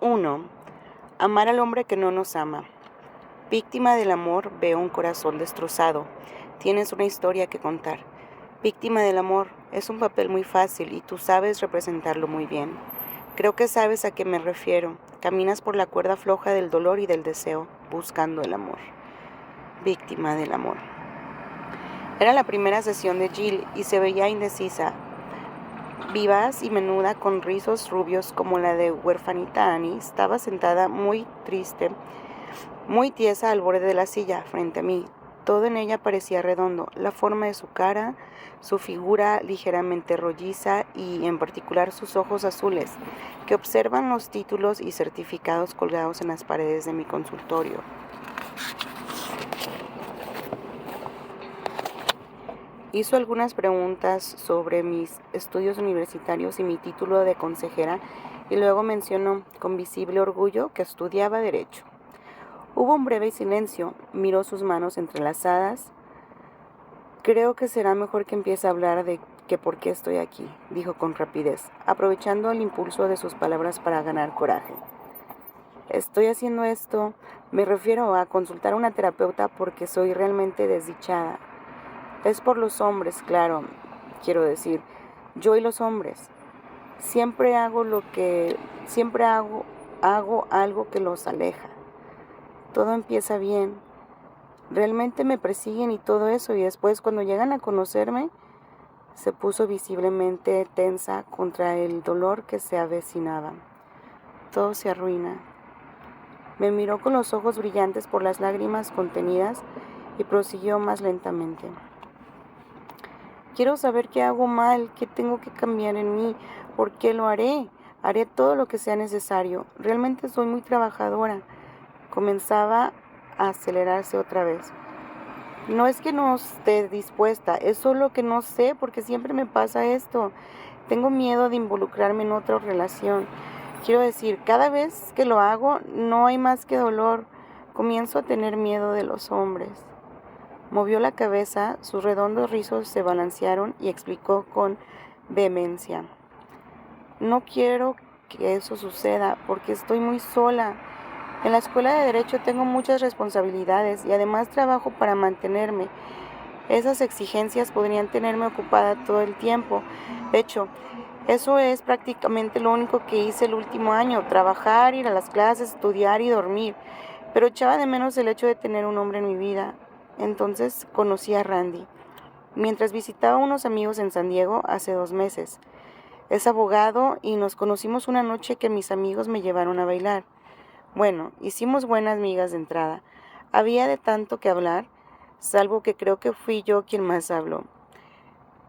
1. Amar al hombre que no nos ama. Víctima del amor, veo un corazón destrozado. Tienes una historia que contar. Víctima del amor es un papel muy fácil y tú sabes representarlo muy bien. Creo que sabes a qué me refiero. Caminas por la cuerda floja del dolor y del deseo, buscando el amor. Víctima del amor. Era la primera sesión de Jill y se veía indecisa. Vivaz y menuda, con rizos rubios como la de huerfanita Annie, estaba sentada muy triste, muy tiesa al borde de la silla, frente a mí. Todo en ella parecía redondo, la forma de su cara, su figura ligeramente rolliza y, en particular, sus ojos azules, que observan los títulos y certificados colgados en las paredes de mi consultorio. Hizo algunas preguntas sobre mis estudios universitarios y mi título de consejera y luego mencionó con visible orgullo que estudiaba Derecho. Hubo un breve silencio, miró sus manos entrelazadas. Creo que será mejor que empiece a hablar de que por qué estoy aquí, dijo con rapidez, aprovechando el impulso de sus palabras para ganar coraje. Estoy haciendo esto, me refiero a consultar a una terapeuta porque soy realmente desdichada. Es por los hombres, claro, quiero decir, yo y los hombres. Siempre hago algo que los aleja. Todo empieza bien. Realmente me persiguen y todo eso, y después cuando llegan a conocerme, se puso visiblemente tensa contra el dolor que se avecinaba. Todo se arruina. Me miró con los ojos brillantes por las lágrimas contenidas y prosiguió más lentamente. Quiero saber qué hago mal, qué tengo que cambiar en mí, por qué lo haré. Haré todo lo que sea necesario. Realmente soy muy trabajadora. Comenzaba a acelerarse otra vez. No es que no esté dispuesta, es solo que no sé porque siempre me pasa esto. Tengo miedo de involucrarme en otra relación. Quiero decir, cada vez que lo hago no hay más que dolor. Comienzo a tener miedo de los hombres. Movió la cabeza, sus redondos rizos se balancearon y explicó con vehemencia. No quiero que eso suceda porque estoy muy sola. En la escuela de Derecho tengo muchas responsabilidades y además trabajo para mantenerme. Esas exigencias podrían tenerme ocupada todo el tiempo. De hecho, eso es prácticamente lo único que hice el último año, trabajar, ir a las clases, estudiar y dormir. Pero echaba de menos el hecho de tener un hombre en mi vida. Entonces conocí a Randy, mientras visitaba a unos amigos en San Diego hace 2 meses. Es abogado y nos conocimos una noche que mis amigos me llevaron a bailar. Bueno, hicimos buenas migas de entrada. Había de tanto que hablar, salvo que creo que fui yo quien más habló.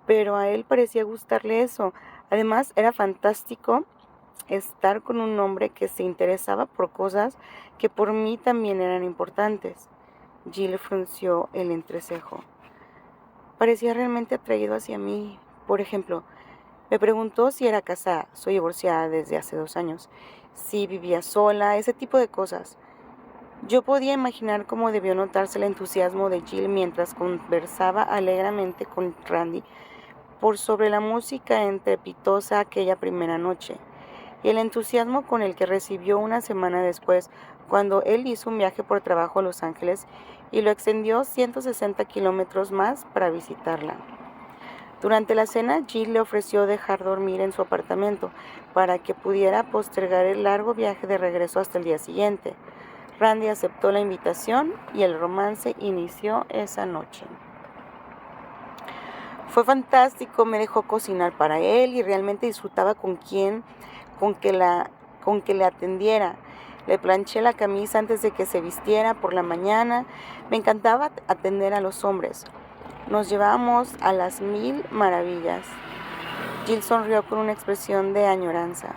Pero a él parecía gustarle eso. Además, era fantástico estar con un hombre que se interesaba por cosas que por mí también eran importantes. Jill frunció el entrecejo. Parecía realmente atraído hacia mí. Por ejemplo, me preguntó si era casada. Soy divorciada desde hace 2 años. Si vivía sola, ese tipo de cosas. Yo podía imaginar cómo debió notarse el entusiasmo de Jill mientras conversaba alegremente con Randy por sobre la música estrepitosa aquella primera noche, y el entusiasmo con el que recibió una semana después, cuando él hizo un viaje por trabajo a Los Ángeles y lo extendió 160 kilómetros más para visitarla. Durante la cena, Jill le ofreció dejar dormir en su apartamento para que pudiera postergar el largo viaje de regreso hasta el día siguiente. Randy aceptó la invitación y el romance inició esa noche. Fue fantástico, me dejó cocinar para él y realmente disfrutaba con que le atendiera. Le planché la camisa antes de que se vistiera por la mañana. Me encantaba atender a los hombres. Nos llevábamos a las 1000 maravillas. Jill sonrió con una expresión de añoranza.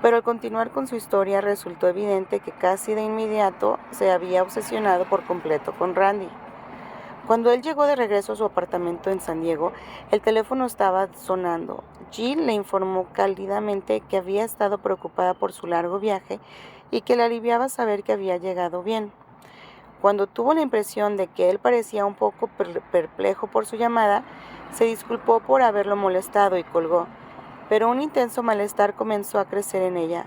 Pero al continuar con su historia resultó evidente que casi de inmediato se había obsesionado por completo con Randy. Cuando él llegó de regreso a su apartamento en San Diego, el teléfono estaba sonando. Jill le informó cálidamente que había estado preocupada por su largo viaje y que le aliviaba saber que había llegado bien. Cuando tuvo la impresión de que él parecía un poco perplejo por su llamada, se disculpó por haberlo molestado y colgó. Pero un intenso malestar comenzó a crecer en ella.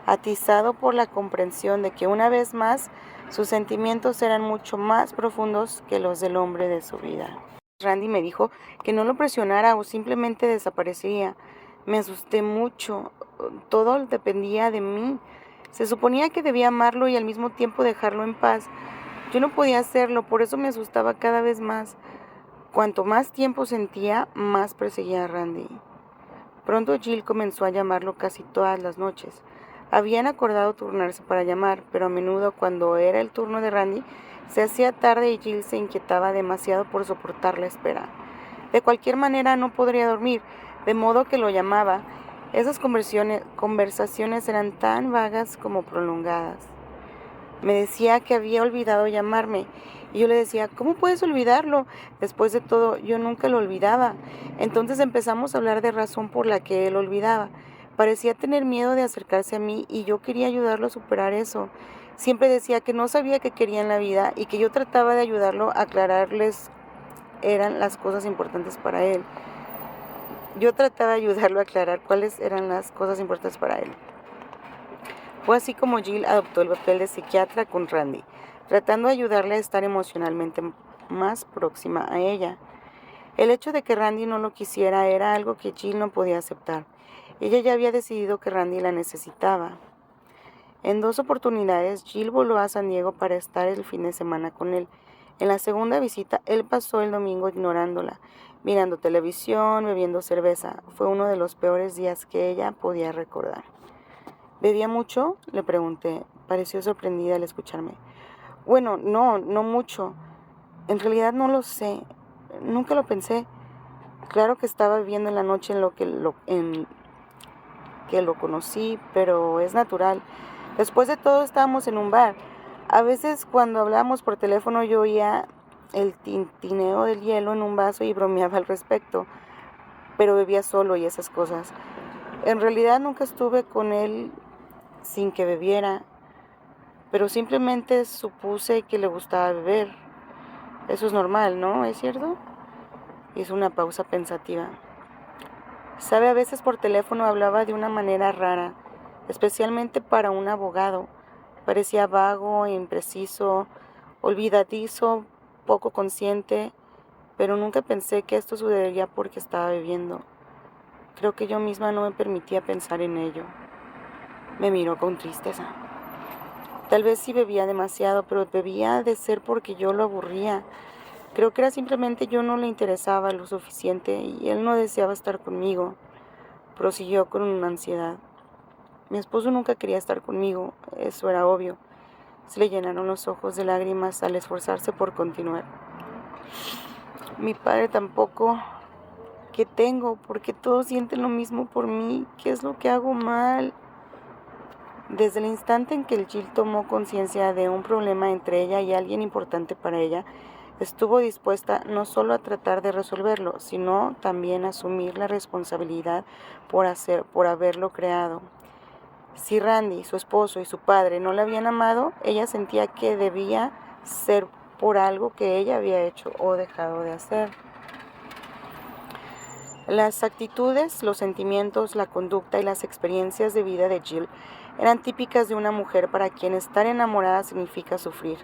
atizado por la comprensión de que una vez más sus sentimientos eran mucho más profundos que los del hombre de su vida. Randy me dijo que no lo presionara o simplemente desaparecería. Me asusté mucho. Todo dependía de mí. Se suponía que debía amarlo y al mismo tiempo dejarlo en paz. Yo no podía hacerlo, por eso me asustaba cada vez más. Cuanto más tiempo sentía, más perseguía a Randy. Pronto Jill comenzó a llamarlo casi todas las noches. Habían acordado turnarse para llamar, pero a menudo cuando era el turno de Randy, se hacía tarde y Jill se inquietaba demasiado por soportar la espera. De cualquier manera no podría dormir, de modo que lo llamaba. Esas conversaciones eran tan vagas como prolongadas. Me decía que había olvidado llamarme, y yo le decía, ¿cómo puedes olvidarlo? Después de todo, yo nunca lo olvidaba. Entonces empezamos a hablar de razón por la que él olvidaba. Parecía tener miedo de acercarse a mí y yo quería ayudarlo a superar eso. Siempre decía que no sabía qué quería en la vida y que yo trataba de ayudarlo a aclararles eran las cosas importantes para él. Yo trataba de ayudarlo a aclarar cuáles eran las cosas importantes para él. Fue así como Jill adoptó el papel de psiquiatra con Randy, tratando de ayudarle a estar emocionalmente más próxima a ella. El hecho de que Randy no lo quisiera era algo que Jill no podía aceptar. Ella ya había decidido que Randy la necesitaba. En 2 oportunidades, Jill voló a San Diego para estar el fin de semana con él. En la segunda visita, él pasó el domingo ignorándola, mirando televisión, bebiendo cerveza. Fue uno de los peores días que ella podía recordar. ¿Bebía mucho?, le pregunté. Pareció sorprendida al escucharme. Bueno, no mucho. En realidad no lo sé. Nunca lo pensé. Claro que estaba bebiendo en la noche en que lo conocí, pero es natural. Después de todo estábamos en un bar. A veces cuando hablábamos por teléfono yo oía el tintineo del hielo en un vaso y bromeaba al respecto, pero bebía solo y esas cosas. En realidad nunca estuve con él sin que bebiera, pero simplemente supuse que le gustaba beber. Eso es normal, ¿no? ¿Es cierto? Hizo una pausa pensativa. Sabe, a veces por teléfono hablaba de una manera rara, especialmente para un abogado. Parecía vago, impreciso, olvidadizo, poco consciente, pero nunca pensé que esto sucedería porque estaba bebiendo. Creo que yo misma no me permitía pensar en ello. Me miró con tristeza. Tal vez sí bebía demasiado, pero bebía de ser porque yo lo aburría. Creo que era simplemente yo no le interesaba lo suficiente y él no deseaba estar conmigo. Prosiguió con una ansiedad. Mi esposo nunca quería estar conmigo, eso era obvio. Se le llenaron los ojos de lágrimas al esforzarse por continuar. Mi padre tampoco. ¿Qué tengo? ¿Por qué todos sienten lo mismo por mí? ¿Qué es lo que hago mal? Desde el instante en que el Jill tomó conciencia de un problema entre ella y alguien importante para ella, estuvo dispuesta no solo a tratar de resolverlo, sino también a asumir la responsabilidad por haberlo creado. Si Randy, su esposo y su padre no la habían amado, ella sentía que debía ser por algo que ella había hecho o dejado de hacer. Las actitudes, los sentimientos, la conducta y las experiencias de vida de Jill eran típicas de una mujer para quien estar enamorada significa sufrir.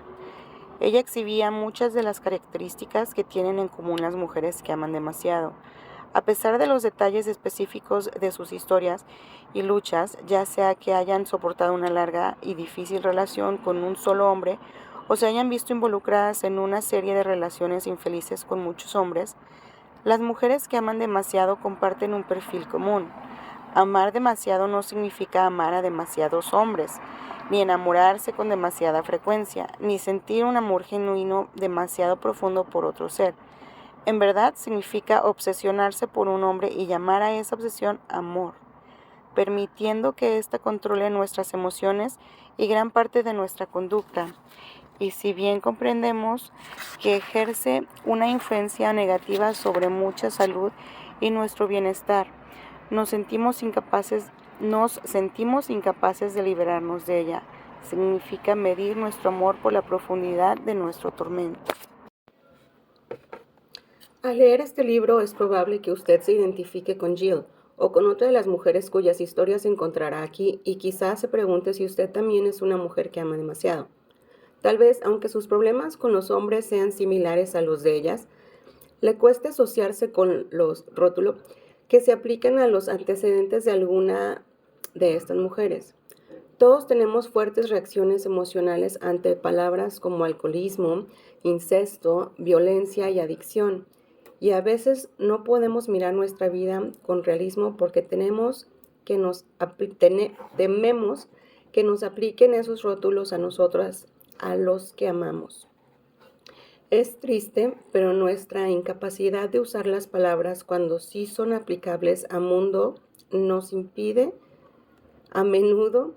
Ella exhibía muchas de las características que tienen en común las mujeres que aman demasiado. A pesar de los detalles específicos de sus historias y luchas, ya sea que hayan soportado una larga y difícil relación con un solo hombre o se hayan visto involucradas en una serie de relaciones infelices con muchos hombres, las mujeres que aman demasiado comparten un perfil común. Amar demasiado no significa amar a demasiados hombres, ni enamorarse con demasiada frecuencia, ni sentir un amor genuino demasiado profundo por otro ser. En verdad significa obsesionarse por un hombre y llamar a esa obsesión amor, permitiendo que ésta controle nuestras emociones y gran parte de nuestra conducta. Y si bien comprendemos que ejerce una influencia negativa sobre mucha salud y nuestro bienestar, nos sentimos incapaces de liberarnos de ella. Significa medir nuestro amor por la profundidad de nuestro tormento. Al leer este libro es probable que usted se identifique con Jill o con otra de las mujeres cuyas historias encontrará aquí, y quizás se pregunte si usted también es una mujer que ama demasiado. Tal vez, aunque sus problemas con los hombres sean similares a los de ellas, le cueste asociarse con los rótulos que se aplican a los antecedentes de alguna de estas mujeres. Todos tenemos fuertes reacciones emocionales ante palabras como alcoholismo, incesto, violencia y adicción. Y a veces no podemos mirar nuestra vida con realismo porque tememos que nos apliquen esos rótulos a nosotras, a los que amamos. Es triste, pero nuestra incapacidad de usar las palabras cuando sí son aplicables a mundo nos impide a menudo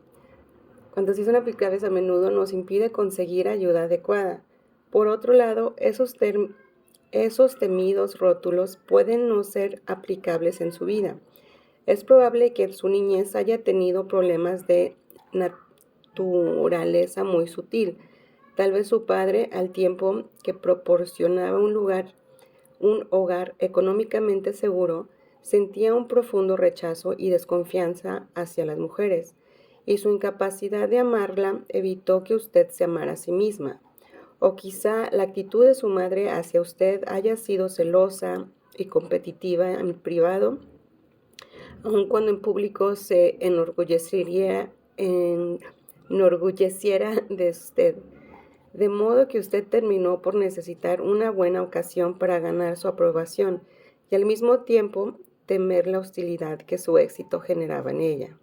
nos impide conseguir ayuda adecuada. Por otro lado, esos temidos rótulos pueden no ser aplicables en su vida. Es probable que en su niñez haya tenido problemas de naturaleza muy sutil. Tal vez su padre, al tiempo que proporcionaba un hogar económicamente seguro, sentía un profundo rechazo y desconfianza hacia las mujeres, y su incapacidad de amarla evitó que usted se amara a sí misma. O quizá la actitud de su madre hacia usted haya sido celosa y competitiva en privado, aun cuando en público se enorgulleciera de usted. De modo que usted terminó por necesitar una buena ocasión para ganar su aprobación y al mismo tiempo temer la hostilidad que su éxito generaba en ella.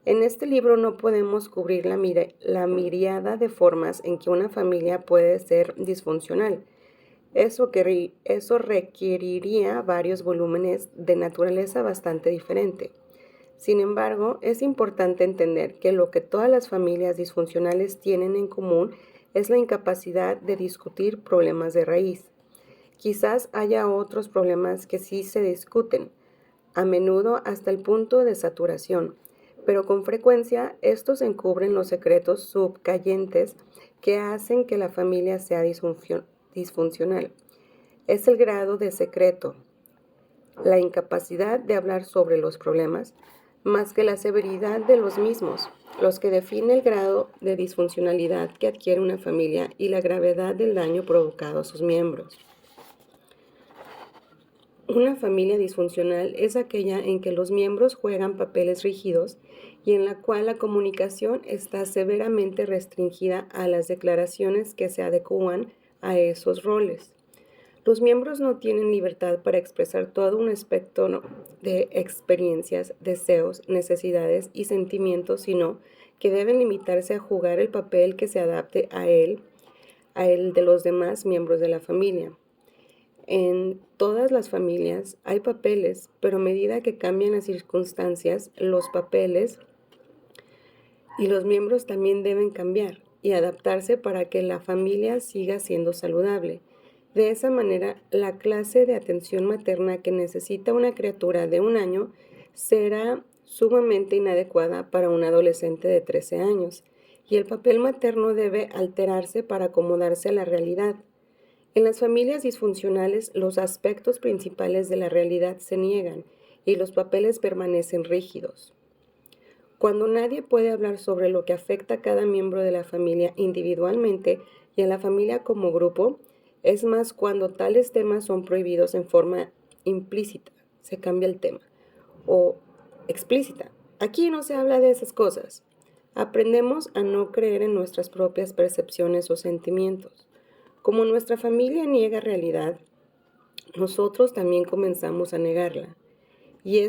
En este libro no podemos cubrir la miríada de formas en que una familia puede ser disfuncional. Eso requeriría varios volúmenes de naturaleza bastante diferente. Sin embargo, es importante entender que lo que todas las familias disfuncionales tienen en común es la incapacidad de discutir problemas de raíz. Quizás haya otros problemas que sí se discuten, a menudo hasta el punto de saturación, pero con frecuencia estos encubren los secretos subyacentes que hacen que la familia sea disfuncional. Es el grado de secreto, la incapacidad de hablar sobre los problemas, más que la severidad de los mismos, los que define el grado de disfuncionalidad que adquiere una familia y la gravedad del daño provocado a sus miembros. Una familia disfuncional es aquella en que los miembros juegan papeles rígidos y en la cual la comunicación está severamente restringida a las declaraciones que se adecúan a esos roles. Los miembros no tienen libertad para expresar todo un espectro de experiencias, deseos, necesidades y sentimientos, sino que deben limitarse a jugar el papel que se adapte a el de los demás miembros de la familia. En todas las familias hay papeles, pero a medida que cambian las circunstancias, los papeles y los miembros también deben cambiar y adaptarse para que la familia siga siendo saludable. De esa manera, la clase de atención materna que necesita una criatura de 1 año será sumamente inadecuada para un adolescente de 13 años, y el papel materno debe alterarse para acomodarse a la realidad. En las familias disfuncionales, los aspectos principales de la realidad se niegan y los papeles permanecen rígidos. Cuando nadie puede hablar sobre lo que afecta a cada miembro de la familia individualmente y a la familia como grupo, es más cuando tales temas son prohibidos en forma implícita, se cambia el tema, o explícita. Aquí no se habla de esas cosas. Aprendemos a no creer en nuestras propias percepciones o sentimientos. Como nuestra familia niega realidad, nosotros también comenzamos a negarla. Y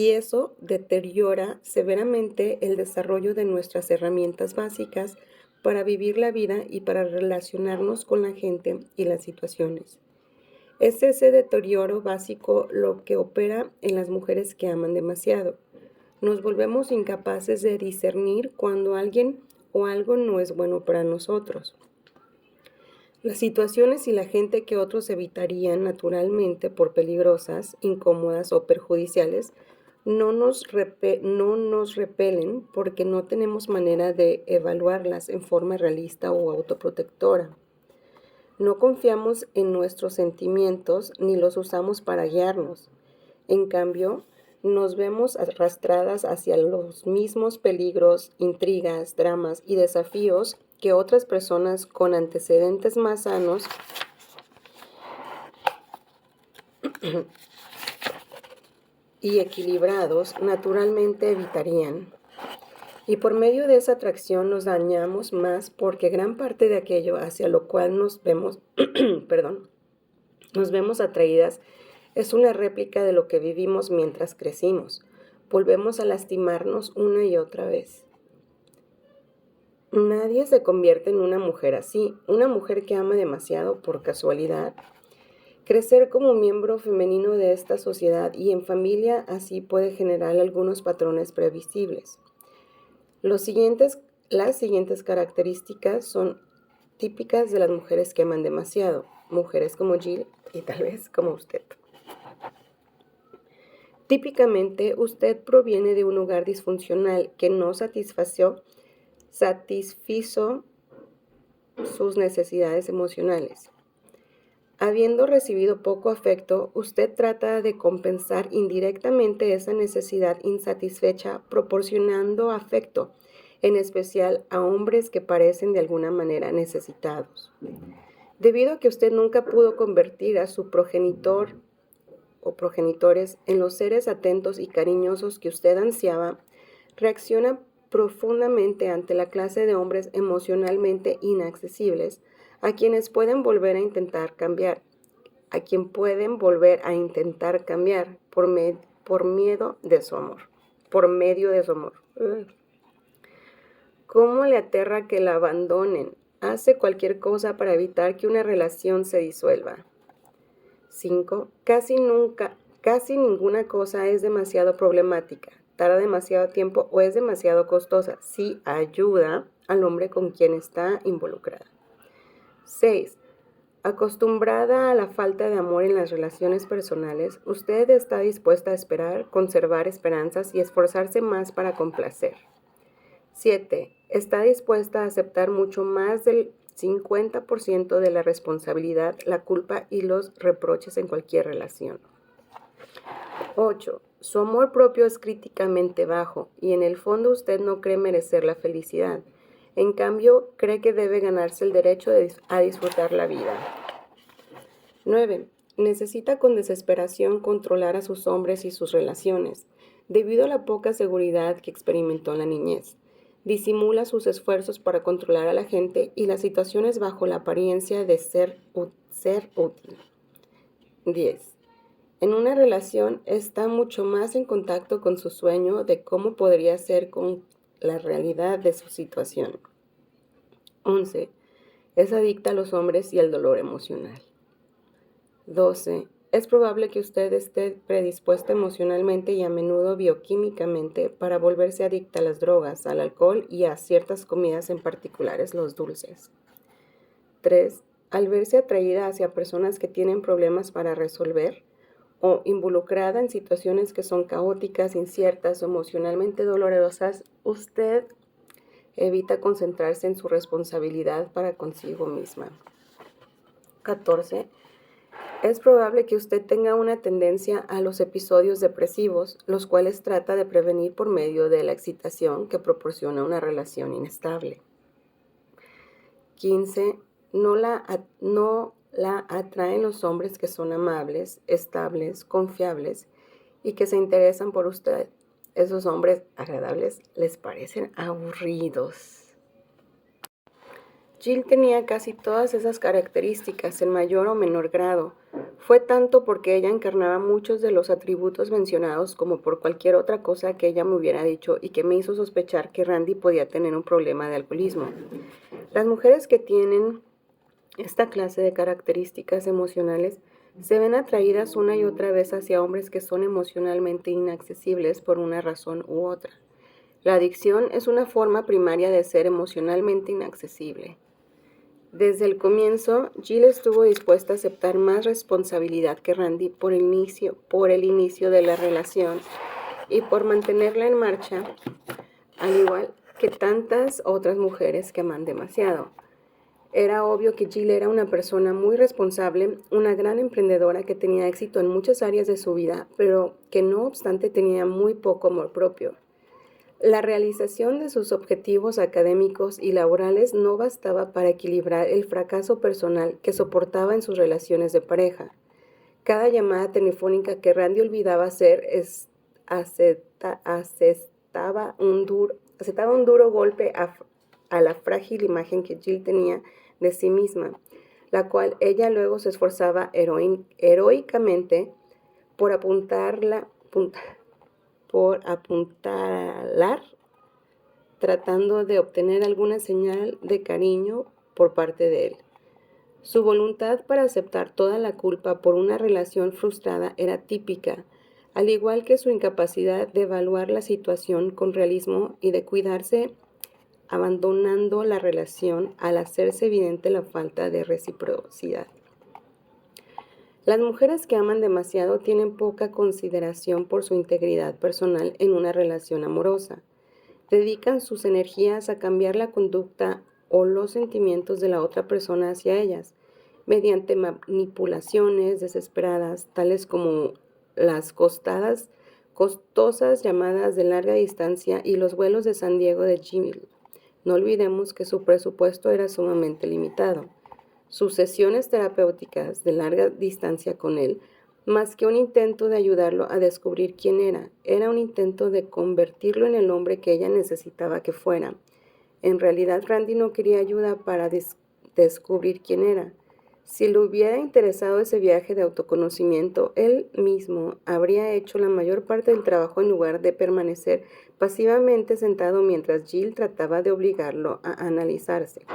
eso deteriora severamente el desarrollo de nuestras herramientas básicas para vivir la vida y para relacionarnos con la gente y las situaciones. Es ese deterioro básico lo que opera en las mujeres que aman demasiado. Nos volvemos incapaces de discernir cuando alguien o algo no es bueno para nosotros. Las situaciones y la gente que otros evitarían naturalmente por peligrosas, incómodas o perjudiciales no nos repelen porque no tenemos manera de evaluarlas en forma realista o autoprotectora. No confiamos en nuestros sentimientos ni los usamos para guiarnos. En cambio, nos vemos arrastradas hacia los mismos peligros, intrigas, dramas y desafíos que otras personas con antecedentes más sanos y equilibrados naturalmente evitarían. Y por medio de esa atracción nos dañamos más porque gran parte de aquello hacia lo cual nos vemos, nos vemos atraídas es una réplica de lo que vivimos mientras crecimos. Volvemos a lastimarnos una y otra vez. Nadie se convierte en una mujer así, una mujer que ama demasiado por casualidad. Crecer como miembro femenino de esta sociedad y en familia así puede generar algunos patrones previsibles. Las siguientes características son típicas de las mujeres que aman demasiado, mujeres como Jill y tal vez como usted. Típicamente, usted proviene de un hogar disfuncional que no satisfizo sus necesidades emocionales. Habiendo recibido poco afecto, usted trata de compensar indirectamente esa necesidad insatisfecha proporcionando afecto, en especial a hombres que parecen de alguna manera necesitados. Debido a que usted nunca pudo convertir a su progenitor o progenitores en los seres atentos y cariñosos que usted ansiaba, reacciona profundamente ante la clase de hombres emocionalmente inaccesibles, a quienes pueden volver a intentar cambiar, por medio de su amor. ¿Cómo le aterra que la abandonen? Hace cualquier cosa para evitar que una relación se disuelva. 5. Casi ninguna cosa es demasiado problemática, tarda demasiado tiempo o es demasiado costosa si ayuda al hombre con quien está involucrada. 6. Acostumbrada a la falta de amor en las relaciones personales, usted está dispuesta a esperar, conservar esperanzas y esforzarse más para complacer. 7. Está dispuesta a aceptar mucho más del 50% de la responsabilidad, la culpa y los reproches en cualquier relación. 8. Su amor propio es críticamente bajo y en el fondo usted no cree merecer la felicidad. En cambio, cree que debe ganarse el derecho a disfrutar la vida. 9. Necesita con desesperación controlar a sus hombres y sus relaciones, debido a la poca seguridad que experimentó en la niñez. Disimula sus esfuerzos para controlar a la gente y las situaciones bajo la apariencia de ser útil. 10. En una relación está mucho más en contacto con su sueño de cómo podría ser con la realidad de su situación. 11. Es adicta a los hombres y al dolor emocional. 12. Es probable que usted esté predispuesta emocionalmente y a menudo bioquímicamente para volverse adicta a las drogas, al alcohol y a ciertas comidas, en particulares los dulces. 3. Al verse atraída hacia personas que tienen problemas para resolver o involucrada en situaciones que son caóticas, inciertas o emocionalmente dolorosas, usted evita concentrarse en su responsabilidad para consigo misma. 14. Es probable que usted tenga una tendencia a los episodios depresivos, los cuales trata de prevenir por medio de la excitación que proporciona una relación inestable. 15. No la atraen los hombres que son amables, estables, confiables y que se interesan por usted. Esos hombres agradables les parecen aburridos. Jill tenía casi todas esas características en mayor o menor grado. Fue tanto porque ella encarnaba muchos de los atributos mencionados como por cualquier otra cosa que ella me hubiera dicho y que me hizo sospechar que Randy podía tener un problema de alcoholismo. Las mujeres que tienen esta clase de características emocionales se ven atraídas una y otra vez hacia hombres que son emocionalmente inaccesibles por una razón u otra. La adicción es una forma primaria de ser emocionalmente inaccesible. Desde el comienzo, Jill estuvo dispuesta a aceptar más responsabilidad que Randy por el inicio de la relación y por mantenerla en marcha, al igual que tantas otras mujeres que aman demasiado. Era obvio que Jill era una persona muy responsable, una gran emprendedora que tenía éxito en muchas áreas de su vida, pero que no obstante tenía muy poco amor propio. La realización de sus objetivos académicos y laborales no bastaba para equilibrar el fracaso personal que soportaba en sus relaciones de pareja. Cada llamada telefónica que Randy olvidaba hacer asestaba un duro golpe a la frágil imagen que Jill tenía de sí misma, la cual ella luego se esforzaba heroicamente por apuntalar, tratando de obtener alguna señal de cariño por parte de él. Su voluntad para aceptar toda la culpa por una relación frustrada era típica, al igual que su incapacidad de evaluar la situación con realismo y de cuidarse, abandonando la relación al hacerse evidente la falta de reciprocidad. Las mujeres que aman demasiado tienen poca consideración por su integridad personal en una relación amorosa. Dedican sus energías a cambiar la conducta o los sentimientos de la otra persona hacia ellas, mediante manipulaciones desesperadas, tales como las costosas llamadas de larga distancia y los vuelos de San Diego de Jill. No olvidemos que su presupuesto era sumamente limitado. Sus sesiones terapéuticas de larga distancia con él, más que un intento de ayudarlo a descubrir quién era un intento de convertirlo en el hombre que ella necesitaba que fuera. En realidad, Randy no quería ayuda para descubrir quién era. Si le hubiera interesado ese viaje de autoconocimiento, él mismo habría hecho la mayor parte del trabajo en lugar de permanecer pasivamente sentado mientras Jill trataba de obligarlo a analizarse.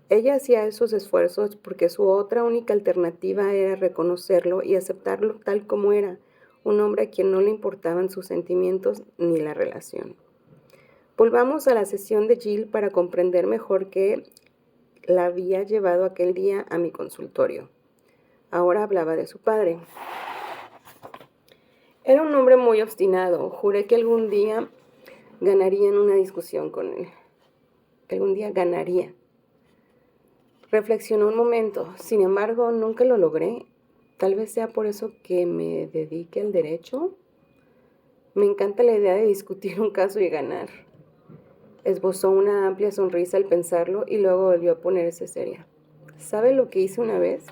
Ella hacía esos esfuerzos porque su otra única alternativa era reconocerlo y aceptarlo tal como era, un hombre a quien no le importaban sus sentimientos ni la relación. Volvamos a la sesión de Jill para comprender mejor qué la había llevado aquel día a mi consultorio. Ahora hablaba de su padre. Era un hombre muy obstinado. Juré que algún día ganaría en una discusión con él. Algún día ganaría. Reflexionó un momento. Sin embargo, nunca lo logré. Tal vez sea por eso que me dedique al derecho. Me encanta la idea de discutir un caso y ganar. Esbozó una amplia sonrisa al pensarlo y luego volvió a ponerse seria. ¿Sabe lo que hice una vez?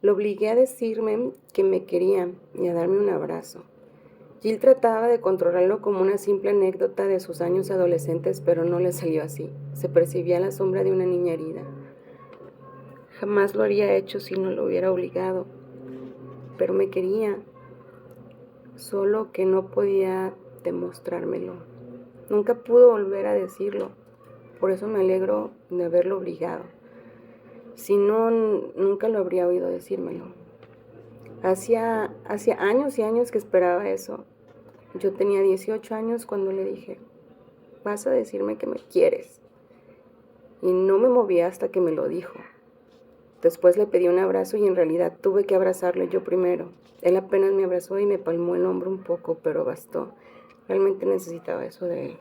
Lo obligué a decirme que me quería y a darme un abrazo. Jill trataba de controlarlo como una simple anécdota de sus años adolescentes, pero no le salió así. Se percibía la sombra de una niña herida. Jamás lo habría hecho si no lo hubiera obligado, pero me quería, solo que no podía demostrármelo. Nunca pudo volver a decirlo, por eso me alegro de haberlo obligado. Si no, nunca lo habría oído decírmelo. Hacía años y años que esperaba eso. Yo tenía 18 años cuando le dije, vas a decirme que me quieres. Y no me movía hasta que me lo dijo. Después le pedí un abrazo y en realidad tuve que abrazarle yo primero. Él apenas me abrazó y me palmó el hombro un poco, pero bastó. Realmente necesitaba eso de él.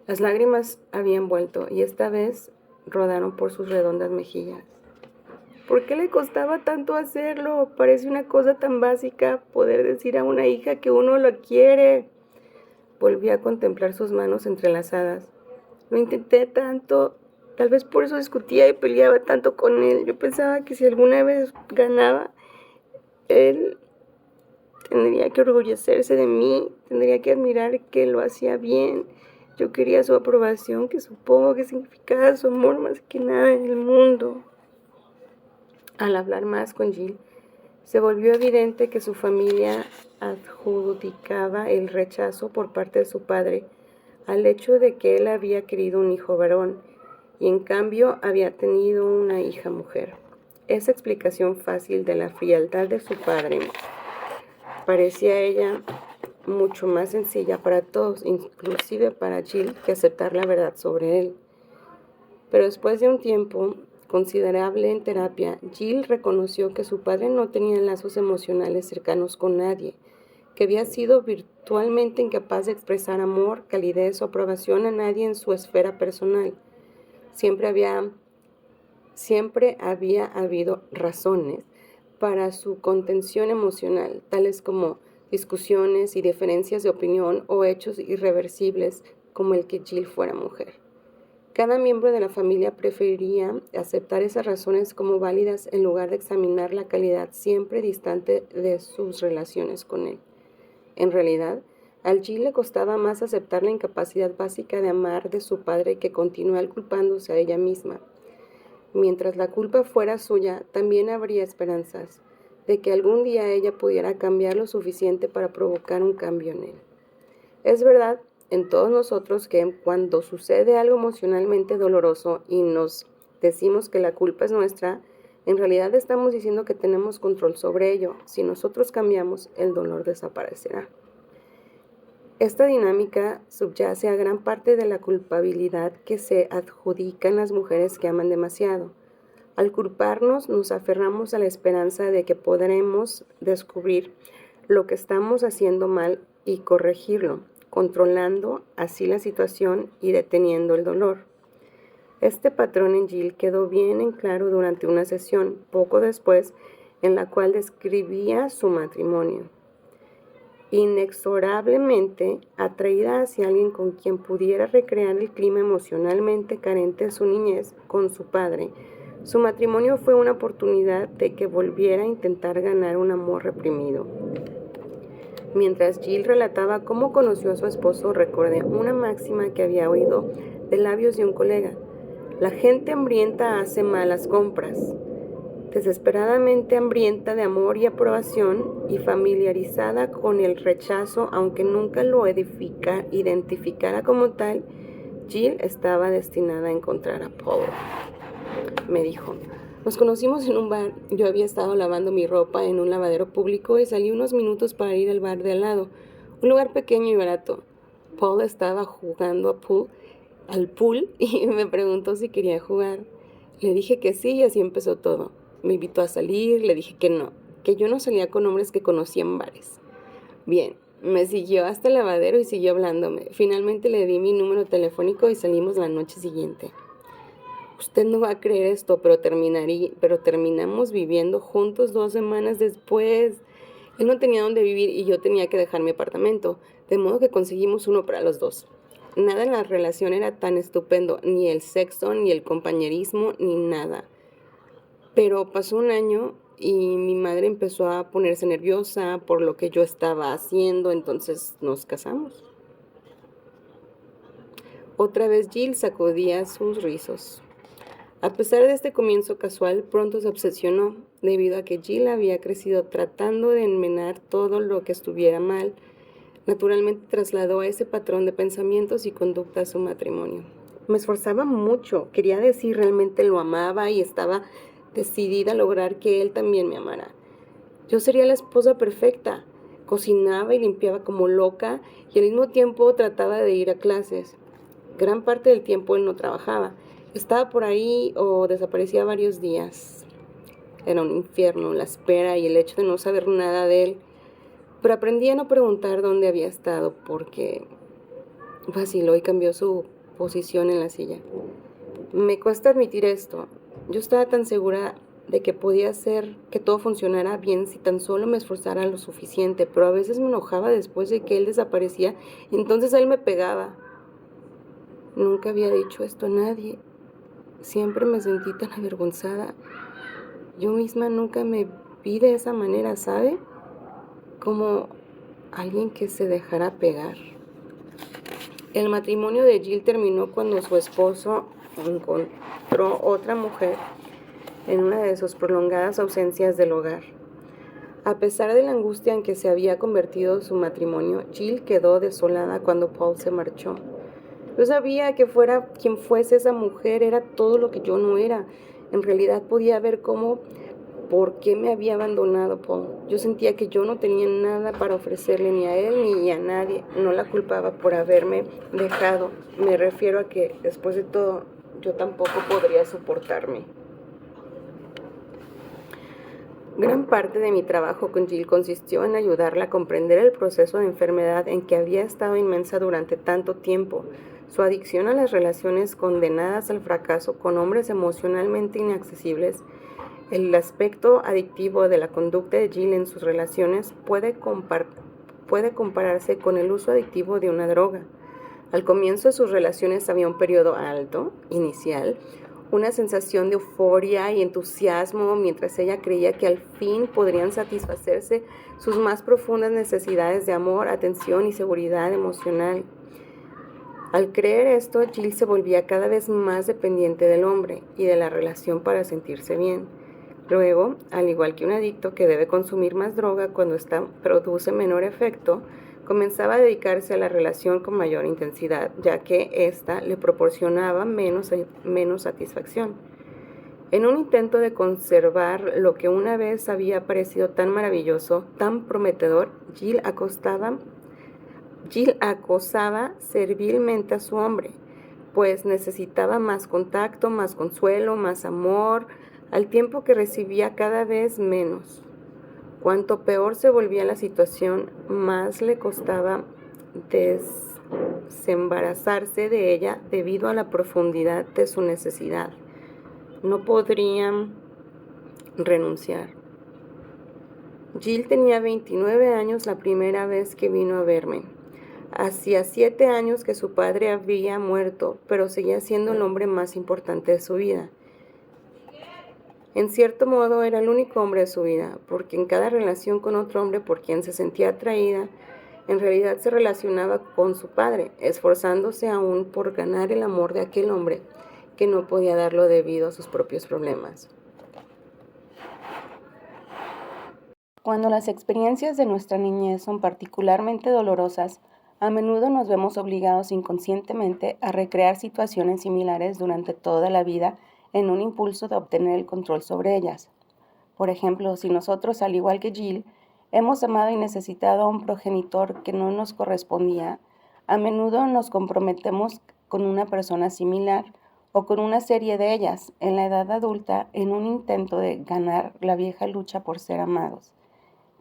Las lágrimas habían vuelto y esta vez rodaron por sus redondas mejillas. ¿Por qué le costaba tanto hacerlo? Parece una cosa tan básica poder decir a una hija que uno la quiere. Volví a contemplar sus manos entrelazadas. Lo intenté tanto, tal vez por eso discutía y peleaba tanto con él. Yo pensaba que si alguna vez ganaba, él tendría que orgullecerse de mí, tendría que admirar que lo hacía bien. Yo quería su aprobación, que supongo que significaba su amor más que nada en el mundo. Al hablar más con Jill, se volvió evidente que su familia adjudicaba el rechazo por parte de su padre al hecho de que él había querido un hijo varón y en cambio había tenido una hija mujer. Esa explicación fácil de la frialdad de su padre parecía a ella mucho más sencilla para todos, inclusive para Jill, que aceptar la verdad sobre él. Pero después de un tiempo considerable en terapia, Jill reconoció que su padre no tenía lazos emocionales cercanos con nadie, que había sido virtualmente incapaz de expresar amor, calidez o aprobación a nadie en su esfera personal. Siempre había Siempre había habido razones para su contención emocional, tales como discusiones y diferencias de opinión o hechos irreversibles como el que Jill fuera mujer. Cada miembro de la familia prefería aceptar esas razones como válidas en lugar de examinar la calidad siempre distante de sus relaciones con él. En realidad, al Jill le costaba más aceptar la incapacidad básica de amar de su padre que continuar culpándose a ella misma. Mientras la culpa fuera suya, también habría esperanzas de que algún día ella pudiera cambiar lo suficiente para provocar un cambio en él. Es verdad en todos nosotros que cuando sucede algo emocionalmente doloroso y nos decimos que la culpa es nuestra, en realidad estamos diciendo que tenemos control sobre ello. Si nosotros cambiamos, el dolor desaparecerá. Esta dinámica subyace a gran parte de la culpabilidad que se adjudican las mujeres que aman demasiado. Al culparnos, nos aferramos a la esperanza de que podremos descubrir lo que estamos haciendo mal y corregirlo, controlando así la situación y deteniendo el dolor. Este patrón en Jill quedó bien en claro durante una sesión, poco después, en la cual describía su matrimonio. Inexorablemente atraída hacia alguien con quien pudiera recrear el clima emocionalmente carente de su niñez con su padre, su matrimonio fue una oportunidad de que volviera a intentar ganar un amor reprimido. Mientras Jill relataba cómo conoció a su esposo, recordé una máxima que había oído de labios de un colega. La gente hambrienta hace malas compras. Desesperadamente hambrienta de amor y aprobación y familiarizada con el rechazo, aunque nunca lo identificara como tal, Jill estaba destinada a encontrar a Paul. Me dijo, nos conocimos en un bar. Yo había estado lavando mi ropa en un lavadero público y salí unos minutos para ir al bar de al lado, un lugar pequeño y barato. Paul estaba jugando al pool y me preguntó si quería jugar. Le dije que sí y así empezó todo. Me invitó a salir, le dije que no, que yo no salía con hombres que conocía en bares. Bien, me siguió hasta el lavadero y siguió hablándome. Finalmente le di mi número telefónico y salimos la noche siguiente. Usted no va a creer esto, pero terminamos viviendo juntos 2 semanas después. Él no tenía dónde vivir y yo tenía que dejar mi apartamento, de modo que conseguimos uno para los dos. Nada en la relación era tan estupendo, ni el sexo, ni el compañerismo, ni nada. Pero pasó un año y mi madre empezó a ponerse nerviosa por lo que yo estaba haciendo, entonces nos casamos. Otra vez Jill sacudía sus rizos. A pesar de este comienzo casual, pronto se obsesionó, debido a que Jill había crecido tratando de enmenar todo lo que estuviera mal. Naturalmente trasladó a ese patrón de pensamientos y conducta a su matrimonio. Me esforzaba mucho, quería decir realmente lo amaba y estaba decidida a lograr que él también me amara. Yo sería la esposa perfecta. Cocinaba y limpiaba como loca y al mismo tiempo trataba de ir a clases. Gran parte del tiempo él no trabajaba. Estaba por ahí o desaparecía varios días. Era un infierno la espera y el hecho de no saber nada de él. Pero aprendí a no preguntar dónde había estado porque vaciló y cambió su posición en la silla. Me cuesta admitir esto. Yo estaba tan segura de que podía hacer que todo funcionara bien si tan solo me esforzara lo suficiente, pero a veces me enojaba después de que él desaparecía y entonces él me pegaba. Nunca había dicho esto a nadie. Siempre me sentí tan avergonzada. Yo misma nunca me vi de esa manera, ¿sabe? Como alguien que se dejara pegar. El matrimonio de Jill terminó cuando su esposo encontró otra mujer en una de sus prolongadas ausencias del hogar. A pesar de la angustia en que se había convertido su matrimonio, Jill quedó desolada cuando Paul se marchó. Yo sabía que fuera quien fuese esa mujer, era todo lo que yo no era. En realidad podía ver por qué me había abandonado Paul. Yo sentía que yo no tenía nada para ofrecerle ni a él ni a nadie. No la culpaba por haberme dejado. Me refiero a que, después de todo, yo tampoco podría soportarme. Gran parte de mi trabajo con Jill consistió en ayudarla a comprender el proceso de enfermedad en que había estado inmersa durante tanto tiempo. Su adicción a las relaciones condenadas al fracaso con hombres emocionalmente inaccesibles, el aspecto adictivo de la conducta de Jill en sus relaciones puede compararse con el uso adictivo de una droga. Al comienzo de sus relaciones había un periodo alto, inicial, una sensación de euforia y entusiasmo mientras ella creía que al fin podrían satisfacerse sus más profundas necesidades de amor, atención y seguridad emocional. Al creer esto, Jill se volvía cada vez más dependiente del hombre y de la relación para sentirse bien. Luego, al igual que un adicto que debe consumir más droga cuando ésta produce menor efecto, comenzaba a dedicarse a la relación con mayor intensidad, ya que ésta le proporcionaba menos satisfacción. En un intento de conservar lo que una vez había parecido tan maravilloso, tan prometedor, Jill acosaba servilmente a su hombre, pues necesitaba más contacto, más consuelo, más amor, al tiempo que recibía cada vez menos. Cuanto peor se volvía la situación, más le costaba desembarazarse de ella debido a la profundidad de su necesidad. No podría renunciar. Jill tenía 29 años la primera vez que vino a verme. Hacía 7 años que su padre había muerto, pero seguía siendo el hombre más importante de su vida. En cierto modo era el único hombre de su vida, porque en cada relación con otro hombre por quien se sentía atraída, en realidad se relacionaba con su padre, esforzándose aún por ganar el amor de aquel hombre que no podía darlo debido a sus propios problemas. Cuando las experiencias de nuestra niñez son particularmente dolorosas, a menudo nos vemos obligados inconscientemente a recrear situaciones similares durante toda la vida en un impulso de obtener el control sobre ellas. Por ejemplo, si nosotros, al igual que Jill, hemos amado y necesitado a un progenitor que no nos correspondía, a menudo nos comprometemos con una persona similar o con una serie de ellas en la edad adulta en un intento de ganar la vieja lucha por ser amados.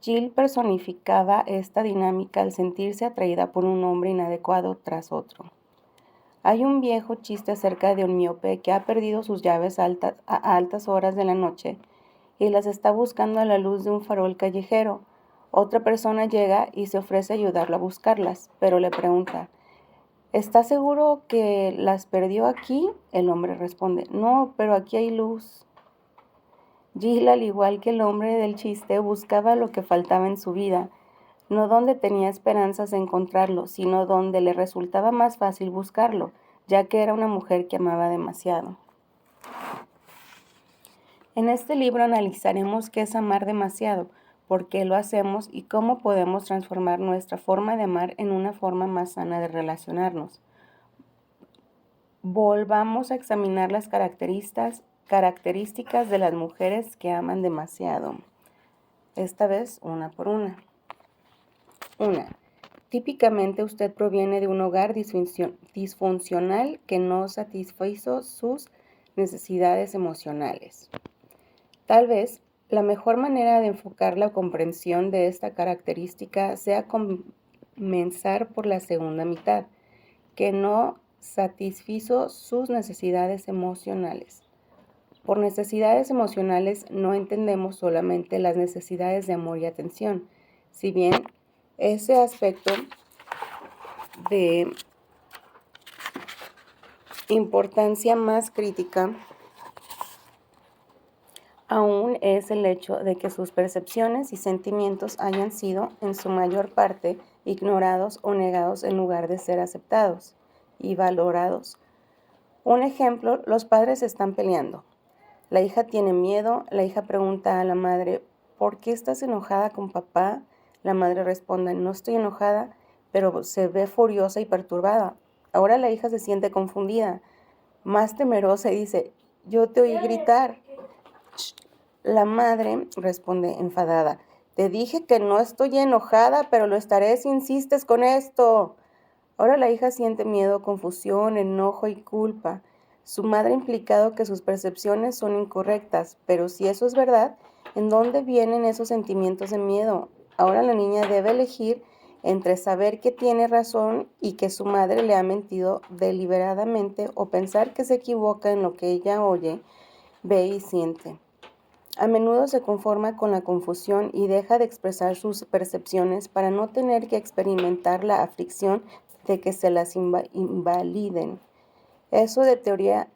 Jill personificaba esta dinámica al sentirse atraída por un hombre inadecuado tras otro. Hay un viejo chiste acerca de un miope que ha perdido sus llaves a altas horas de la noche y las está buscando a la luz de un farol callejero. Otra persona llega y se ofrece a ayudarlo a buscarlas, pero le pregunta, ¿está seguro que las perdió aquí? El hombre responde, no, pero aquí hay luz. Jill, al igual que el hombre del chiste, buscaba lo que faltaba en su vida, no donde tenía esperanzas de encontrarlo, sino donde le resultaba más fácil buscarlo, ya que era una mujer que amaba demasiado. En este libro analizaremos qué es amar demasiado, por qué lo hacemos y cómo podemos transformar nuestra forma de amar en una forma más sana de relacionarnos. Volvamos a examinar las características de las mujeres que aman demasiado. Esta vez una por una. 1. Típicamente usted proviene de un hogar disfuncional que no satisfizo sus necesidades emocionales. Tal vez la mejor manera de enfocar la comprensión de esta característica sea comenzar por la segunda mitad, que no satisfizo sus necesidades emocionales. Por necesidades emocionales no entendemos solamente las necesidades de amor y atención, si bien ese aspecto de importancia más crítica aún es el hecho de que sus percepciones y sentimientos hayan sido, en su mayor parte, ignorados o negados en lugar de ser aceptados y valorados. Un ejemplo, los padres están peleando. La hija tiene miedo, la hija pregunta a la madre, ¿por qué estás enojada con papá? La madre responde, no estoy enojada, pero se ve furiosa y perturbada. Ahora la hija se siente confundida, más temerosa y dice, yo te oí gritar. La madre responde enfadada, te dije que no estoy enojada, pero lo estaré si insistes con esto. Ahora la hija siente miedo, confusión, enojo y culpa. Su madre ha implicado que sus percepciones son incorrectas, pero si eso es verdad, ¿en dónde vienen esos sentimientos de miedo? Ahora la niña debe elegir entre saber que tiene razón y que su madre le ha mentido deliberadamente o pensar que se equivoca en lo que ella oye, ve y siente. A menudo se conforma con la confusión y deja de expresar sus percepciones para no tener que experimentar la aflicción de que se las invaliden. Eso deteriora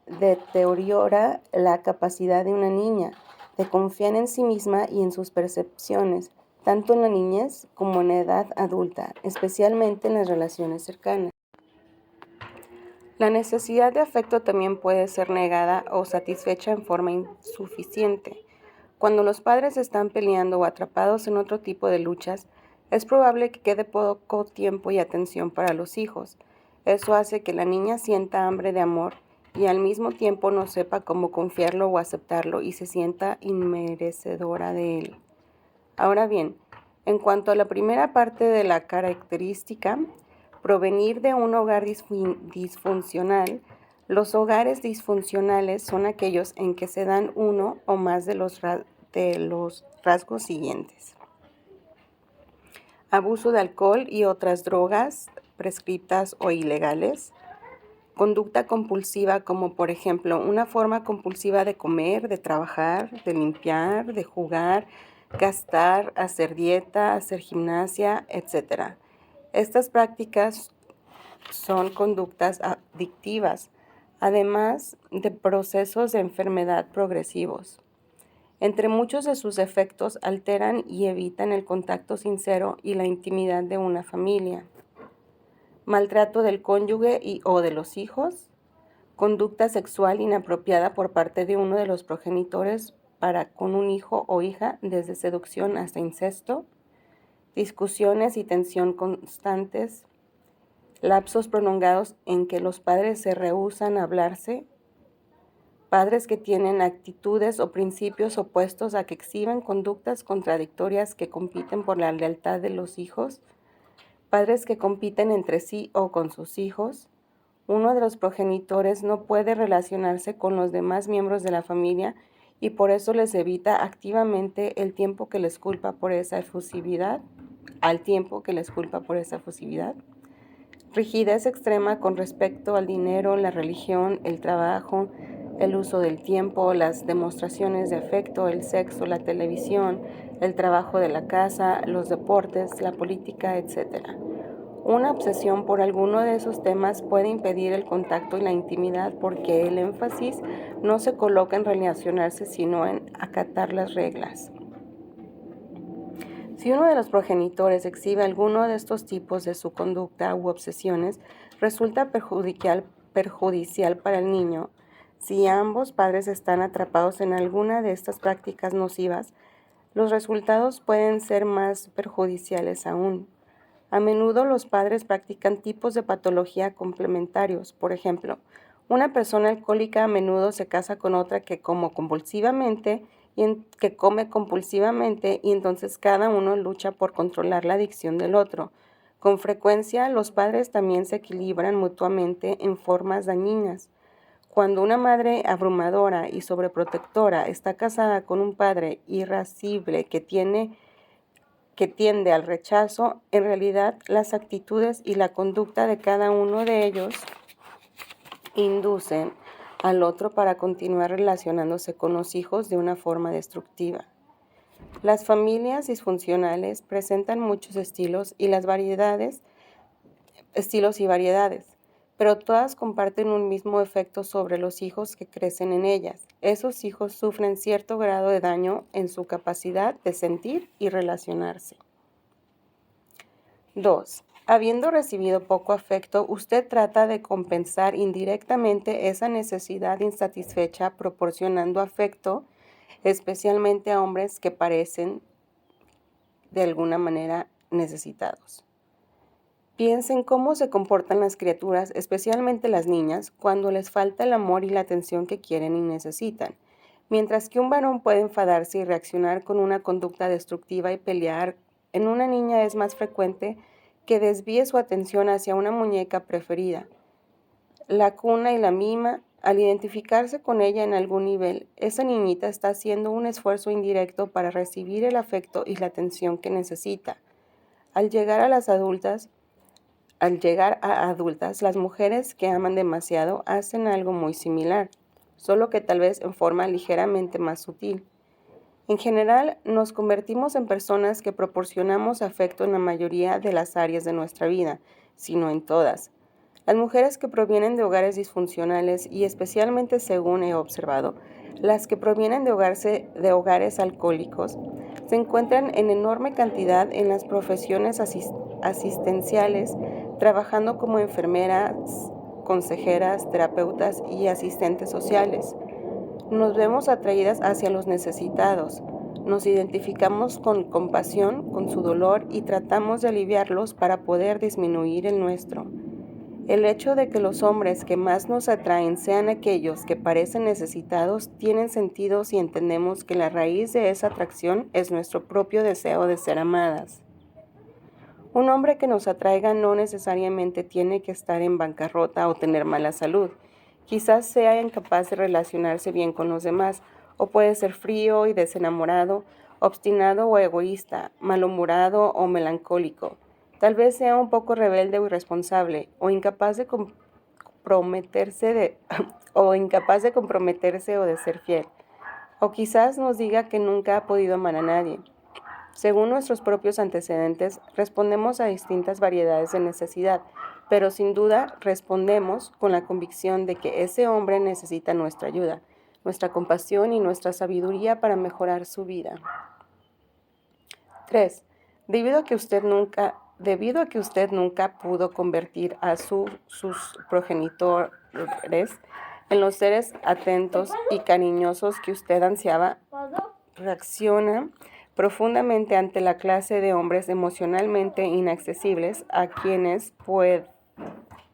la capacidad de una niña de confiar en sí misma y en sus percepciones, tanto en la niñez como en la edad adulta, especialmente en las relaciones cercanas. La necesidad de afecto también puede ser negada o satisfecha en forma insuficiente. Cuando los padres están peleando o atrapados en otro tipo de luchas, es probable que quede poco tiempo y atención para los hijos. Eso hace que la niña sienta hambre de amor y al mismo tiempo no sepa cómo confiarlo o aceptarlo y se sienta inmerecedora de él. Ahora bien, en cuanto a la primera parte de la característica, provenir de un hogar disfuncional, los hogares disfuncionales son aquellos en que se dan uno o más de los rasgos siguientes: abuso de alcohol y otras drogas prescritas o ilegales, conducta compulsiva como por ejemplo una forma compulsiva de comer, de trabajar, de limpiar, de jugar, gastar, hacer dieta, hacer gimnasia, etc. Estas prácticas son conductas adictivas, además de procesos de enfermedad progresivos. Entre muchos de sus efectos alteran y evitan el contacto sincero y la intimidad de una familia. Maltrato del cónyuge o de los hijos, conducta sexual inapropiada por parte de uno de los progenitores para con un hijo o hija, desde seducción hasta incesto, discusiones y tensión constantes, lapsos prolongados en que los padres se rehúsan a hablarse, padres que tienen actitudes o principios opuestos a que exhiben conductas contradictorias que compiten por la lealtad de los hijos, padres que compiten entre sí o con sus hijos. Uno de los progenitores no puede relacionarse con los demás miembros de la familia y por eso les evita activamente el tiempo que les culpa por esa efusividad, al tiempo que les culpa por esa efusividad. Rigidez extrema con respecto al dinero, la religión, el trabajo, el uso del tiempo, las demostraciones de afecto, el sexo, la televisión, el trabajo de la casa, los deportes, la política, etc. Una obsesión por alguno de esos temas puede impedir el contacto y la intimidad porque el énfasis no se coloca en relacionarse, sino en acatar las reglas. Si uno de los progenitores exhibe alguno de estos tipos de su conducta u obsesiones, resulta perjudicial para el niño. Si ambos padres están atrapados en alguna de estas prácticas nocivas, los resultados pueden ser más perjudiciales aún. A menudo los padres practican tipos de patología complementarios. Por ejemplo, una persona alcohólica a menudo se casa con otra que come compulsivamente y entonces cada uno lucha por controlar la adicción del otro. Con frecuencia, los padres también se equilibran mutuamente en formas dañinas. Cuando una madre abrumadora y sobreprotectora está casada con un padre irascible que tiende al rechazo, en realidad las actitudes y la conducta de cada uno de ellos inducen al otro para continuar relacionándose con los hijos de una forma destructiva. Las familias disfuncionales presentan muchos estilos y variedades, pero todas comparten un mismo efecto sobre los hijos que crecen en ellas. Esos hijos sufren cierto grado de daño en su capacidad de sentir y relacionarse. 2. Habiendo recibido poco afecto, usted trata de compensar indirectamente esa necesidad insatisfecha proporcionando afecto, especialmente a hombres que parecen de alguna manera necesitados. Piensen cómo se comportan las criaturas, especialmente las niñas, cuando les falta el amor y la atención que quieren y necesitan. Mientras que un varón puede enfadarse y reaccionar con una conducta destructiva y pelear, en una niña es más frecuente que desvíe su atención hacia una muñeca preferida, la cuna y la mima. Al identificarse con ella en algún nivel, esa niñita está haciendo un esfuerzo indirecto para recibir el afecto y la atención que necesita. Al llegar a adultas, las mujeres que aman demasiado hacen algo muy similar, solo que tal vez en forma ligeramente más sutil. En general, nos convertimos en personas que proporcionamos afecto en la mayoría de las áreas de nuestra vida, si no en todas. Las mujeres que provienen de hogares disfuncionales y especialmente según he observado, las que provienen de hogares alcohólicos, se encuentran en enorme cantidad en las profesiones asistenciales, trabajando como enfermeras, consejeras, terapeutas y asistentes sociales. Nos vemos atraídas hacia los necesitados, nos identificamos con compasión, con su dolor y tratamos de aliviarlos para poder disminuir el nuestro. El hecho de que los hombres que más nos atraen sean aquellos que parecen necesitados tiene sentido si entendemos que la raíz de esa atracción es nuestro propio deseo de ser amadas. Un hombre que nos atraiga no necesariamente tiene que estar en bancarrota o tener mala salud. Quizás sea incapaz de relacionarse bien con los demás, o puede ser frío y desenamorado, obstinado o egoísta, malhumorado o melancólico. Tal vez sea un poco rebelde o irresponsable, o incapaz de comprometerse o de ser fiel. O quizás nos diga que nunca ha podido amar a nadie. Según nuestros propios antecedentes, respondemos a distintas variedades de necesidad, pero sin duda respondemos con la convicción de que ese hombre necesita nuestra ayuda, nuestra compasión y nuestra sabiduría para mejorar su vida. 3. Debido a que usted nunca pudo convertir a sus progenitores en los seres atentos y cariñosos que usted ansiaba, reacciona profundamente ante la clase de hombres emocionalmente inaccesibles a quienes puede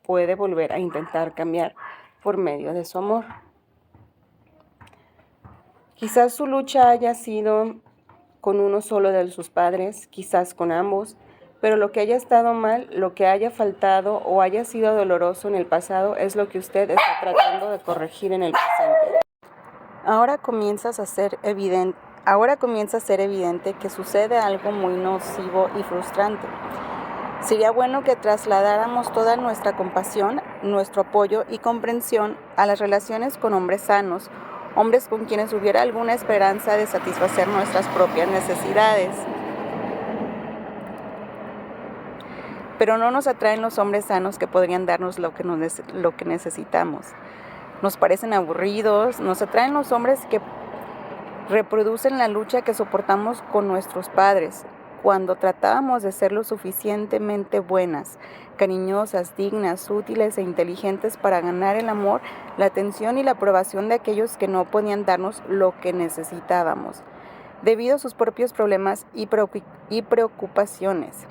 volver a intentar cambiar por medio de su amor. Quizás su lucha haya sido con uno solo de sus padres, quizás con ambos, pero lo que haya estado mal, lo que haya faltado o haya sido doloroso en el pasado es lo que usted está tratando de corregir en el presente. Ahora comienza a ser evidente que sucede algo muy nocivo y frustrante. Sería bueno que trasladáramos toda nuestra compasión, nuestro apoyo y comprensión a las relaciones con hombres sanos, hombres con quienes hubiera alguna esperanza de satisfacer nuestras propias necesidades. Pero no nos atraen los hombres sanos que podrían darnos lo que necesitamos. Nos parecen aburridos, nos atraen los hombres que reproducen la lucha que soportamos con nuestros padres, cuando tratábamos de ser lo suficientemente buenas, cariñosas, dignas, útiles e inteligentes para ganar el amor, la atención y la aprobación de aquellos que no podían darnos lo que necesitábamos, debido a sus propios problemas y preocupaciones.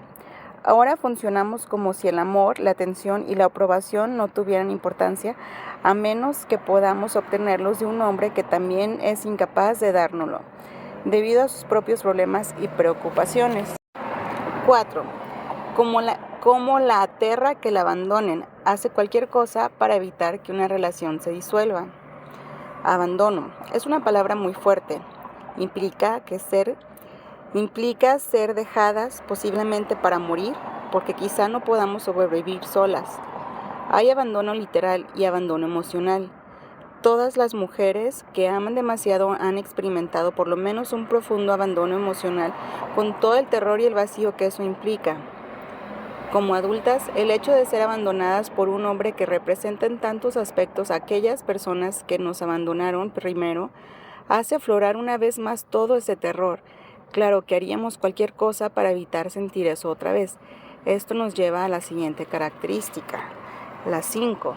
Ahora funcionamos como si el amor, la atención y la aprobación no tuvieran importancia, a menos que podamos obtenerlos de un hombre que también es incapaz de dárnoslo, debido a sus propios problemas y preocupaciones. 4. Como la aterra que la abandonen, hace cualquier cosa para evitar que una relación se disuelva. Abandono es una palabra muy fuerte. Implica ser dejadas posiblemente para morir, porque quizá no podamos sobrevivir solas. Hay abandono literal y abandono emocional. Todas las mujeres que aman demasiado han experimentado por lo menos un profundo abandono emocional, con todo el terror y el vacío que eso implica. Como adultas, el hecho de ser abandonadas por un hombre que representa en tantos aspectos a aquellas personas que nos abandonaron primero, hace aflorar una vez más todo ese terror. Claro que haríamos cualquier cosa para evitar sentir eso otra vez. Esto nos lleva a la siguiente característica, la 5.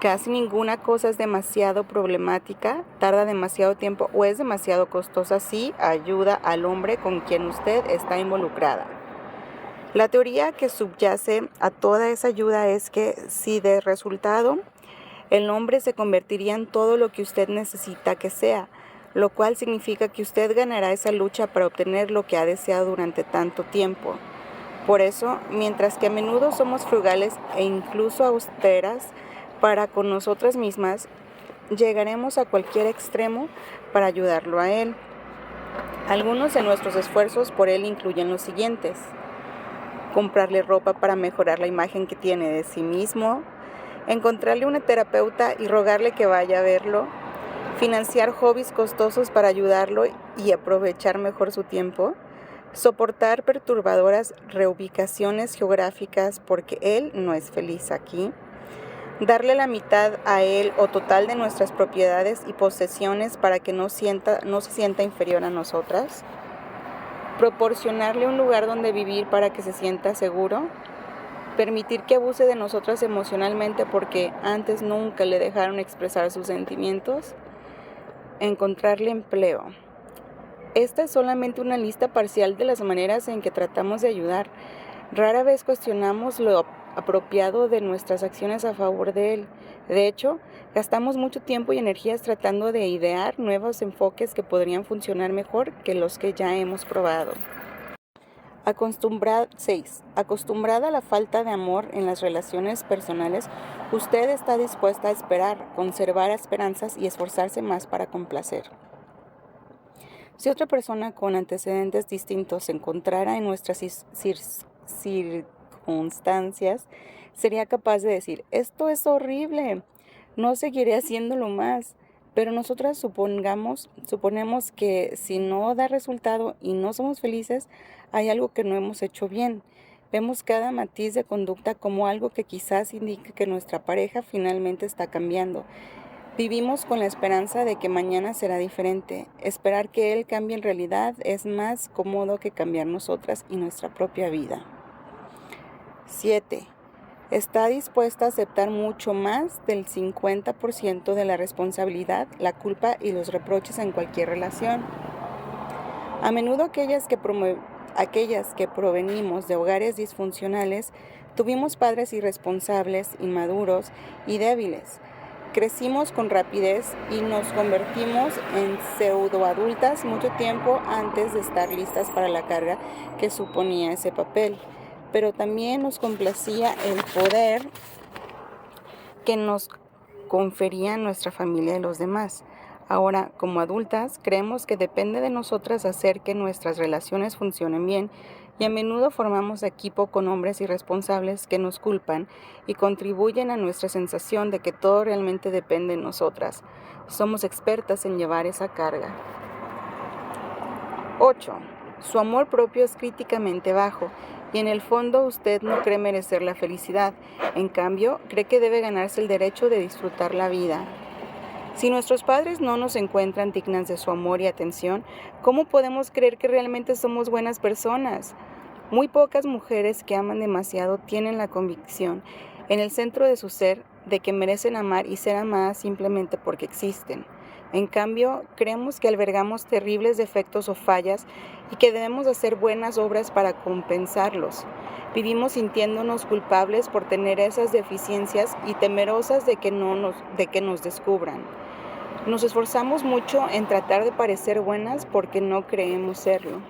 Casi ninguna cosa es demasiado problemática, tarda demasiado tiempo o es demasiado costosa si ayuda al hombre con quien usted está involucrada. La teoría que subyace a toda esa ayuda es que si de resultado el hombre se convertiría en todo lo que usted necesita que sea, lo cual significa que usted ganará esa lucha para obtener lo que ha deseado durante tanto tiempo. Por eso, mientras que a menudo somos frugales e incluso austeras para con nosotras mismas, llegaremos a cualquier extremo para ayudarlo a él. Algunos de nuestros esfuerzos por él incluyen los siguientes. comprarle ropa para mejorar la imagen que tiene de sí mismo, encontrarle una terapeuta y rogarle que vaya a verlo, financiar hobbies costosos para ayudarlo y aprovechar mejor su tiempo, soportar perturbadoras reubicaciones geográficas porque él no es feliz aquí, darle la mitad a él o total de nuestras propiedades y posesiones para que no se sienta inferior a nosotras, proporcionarle un lugar donde vivir para que se sienta seguro, permitir que abuse de nosotras emocionalmente porque antes nunca le dejaron expresar sus sentimientos, encontrarle empleo. Esta es solamente una lista parcial de las maneras en que tratamos de ayudar. Rara vez cuestionamos lo apropiado de nuestras acciones a favor de él. De hecho, gastamos mucho tiempo y energías tratando de idear nuevos enfoques que podrían funcionar mejor que los que ya hemos probado. 6. Acostumbrada a la falta de amor en las relaciones personales, usted está dispuesta a esperar, conservar esperanzas y esforzarse más para complacer. Si otra persona con antecedentes distintos se encontrara en nuestras circunstancias, sería capaz de decir, esto es horrible, no seguiré haciéndolo más. Pero nosotras suponemos que si no da resultado y no somos felices, hay algo que no hemos hecho bien. Vemos cada matiz de conducta como algo que quizás indique que nuestra pareja finalmente está cambiando. Vivimos con la esperanza de que mañana será diferente. Esperar que él cambie en realidad es más cómodo que cambiar nosotras y nuestra propia vida. 7. Está dispuesta a aceptar mucho más del 50% de la responsabilidad, la culpa y los reproches en cualquier relación. A menudo aquellas que provenimos de hogares disfuncionales, tuvimos padres irresponsables, inmaduros y débiles. Crecimos con rapidez y nos convertimos en pseudoadultas mucho tiempo antes de estar listas para la carga que suponía ese papel. Pero también nos complacía el poder que nos confería nuestra familia y los demás. Ahora, como adultas, creemos que depende de nosotras hacer que nuestras relaciones funcionen bien y a menudo formamos equipo con hombres irresponsables que nos culpan y contribuyen a nuestra sensación de que todo realmente depende de nosotras. Somos expertas en llevar esa carga. 8. Su amor propio es críticamente bajo y en el fondo usted no cree merecer la felicidad. En cambio, cree que debe ganarse el derecho de disfrutar la vida. Si nuestros padres no nos encuentran dignas de su amor y atención, ¿cómo podemos creer que realmente somos buenas personas? Muy pocas mujeres que aman demasiado tienen la convicción, en el centro de su ser, de que merecen amar y ser amadas simplemente porque existen. En cambio, creemos que albergamos terribles defectos o fallas y que debemos hacer buenas obras para compensarlos. Vivimos sintiéndonos culpables por tener esas deficiencias y temerosas de que nos descubran. Nos esforzamos mucho en tratar de parecer buenas porque no creemos serlo.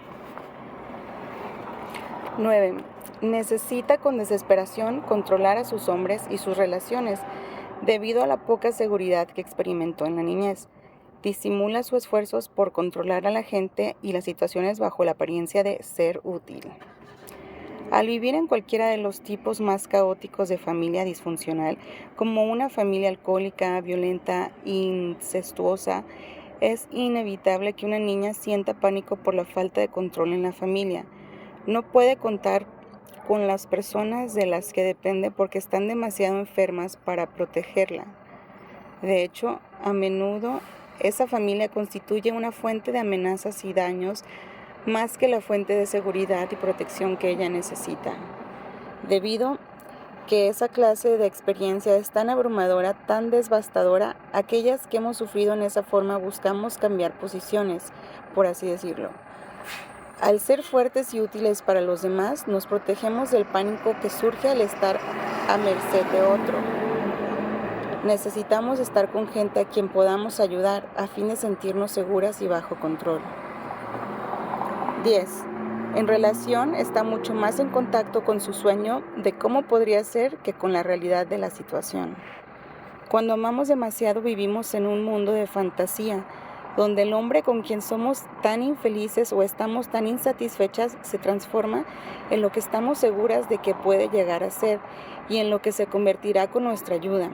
9. Necesita con desesperación controlar a sus hombres y sus relaciones debido a la poca seguridad que experimentó en la niñez. Disimula sus esfuerzos por controlar a la gente y las situaciones bajo la apariencia de ser útil. Al vivir en cualquiera de los tipos más caóticos de familia disfuncional, como una familia alcohólica, violenta, incestuosa, es inevitable que una niña sienta pánico por la falta de control en la familia. No puede contar con las personas de las que depende porque están demasiado enfermas para protegerla. De hecho, a menudo esa familia constituye una fuente de amenazas y daños más que la fuente de seguridad y protección que ella necesita. Debido que esa clase de experiencia es tan abrumadora, tan devastadora, aquellas que hemos sufrido en esa forma buscamos cambiar posiciones, por así decirlo. Al ser fuertes y útiles para los demás, nos protegemos del pánico que surge al estar a merced de otro. Necesitamos estar con gente a quien podamos ayudar a fin de sentirnos seguras y bajo control. 10. En relación está mucho más en contacto con su sueño de cómo podría ser que con la realidad de la situación. Cuando amamos demasiado vivimos en un mundo de fantasía. donde el hombre con quien somos tan infelices o estamos tan insatisfechas se transforma en lo que estamos seguras de que puede llegar a ser y en lo que se convertirá con nuestra ayuda.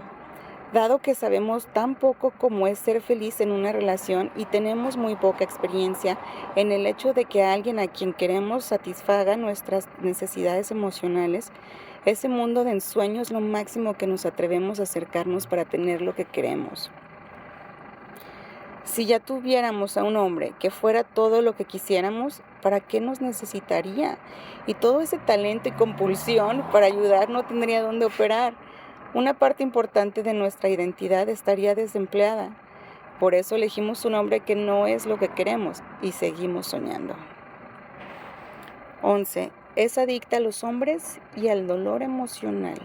Dado que sabemos tan poco como es ser feliz en una relación y tenemos muy poca experiencia en el hecho de que alguien a quien queremos satisfaga nuestras necesidades emocionales, ese mundo de ensueño es lo máximo que nos atrevemos a acercarnos para tener lo que queremos. Si ya tuviéramos a un hombre que fuera todo lo que quisiéramos, ¿para qué nos necesitaría? Y todo ese talento y compulsión para ayudar no tendría dónde operar. Una parte importante de nuestra identidad estaría desempleada. Por eso elegimos un hombre que no es lo que queremos y seguimos soñando. 11. Es adicta a los hombres y al dolor emocional.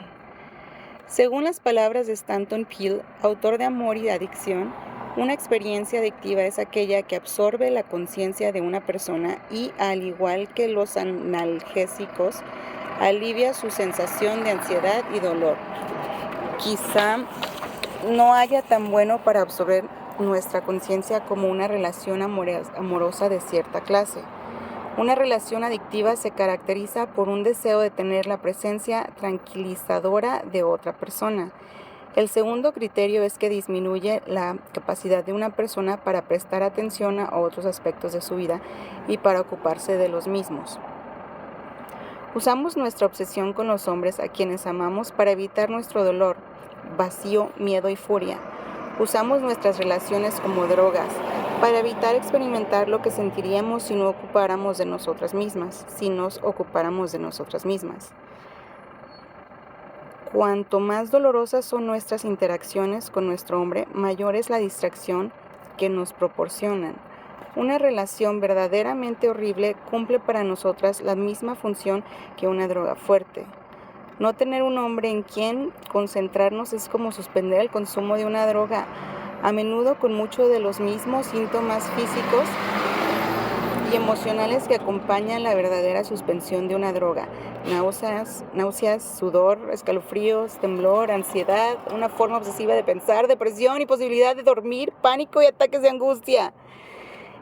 Según las palabras de Stanton Peele, autor de Amor y Adicción, una experiencia adictiva es aquella que absorbe la conciencia de una persona y, al igual que los analgésicos, alivia su sensación de ansiedad y dolor. Quizá no haya tan bueno para absorber nuestra conciencia como una relación amorosa de cierta clase. Una relación adictiva se caracteriza por un deseo de tener la presencia tranquilizadora de otra persona. El segundo criterio es que disminuye la capacidad de una persona para prestar atención a otros aspectos de su vida y para ocuparse de los mismos. Usamos nuestra obsesión con los hombres a quienes amamos para evitar nuestro dolor, vacío, miedo y furia. Usamos nuestras relaciones como drogas para evitar experimentar lo que sentiríamos si no ocupáramos de nosotras mismas, si nos ocupáramos de nosotras mismas. Cuanto más dolorosas son nuestras interacciones con nuestro hombre, mayor es la distracción que nos proporcionan. Una relación verdaderamente horrible cumple para nosotras la misma función que una droga fuerte. No tener un hombre en quien concentrarnos es como suspender el consumo de una droga, a menudo con muchos de los mismos síntomas físicos y emocionales que acompañan la verdadera suspensión de una droga. Náuseas, sudor, escalofríos, temblor, ansiedad, una forma obsesiva de pensar, depresión, imposibilidad de dormir, pánico y ataques de angustia.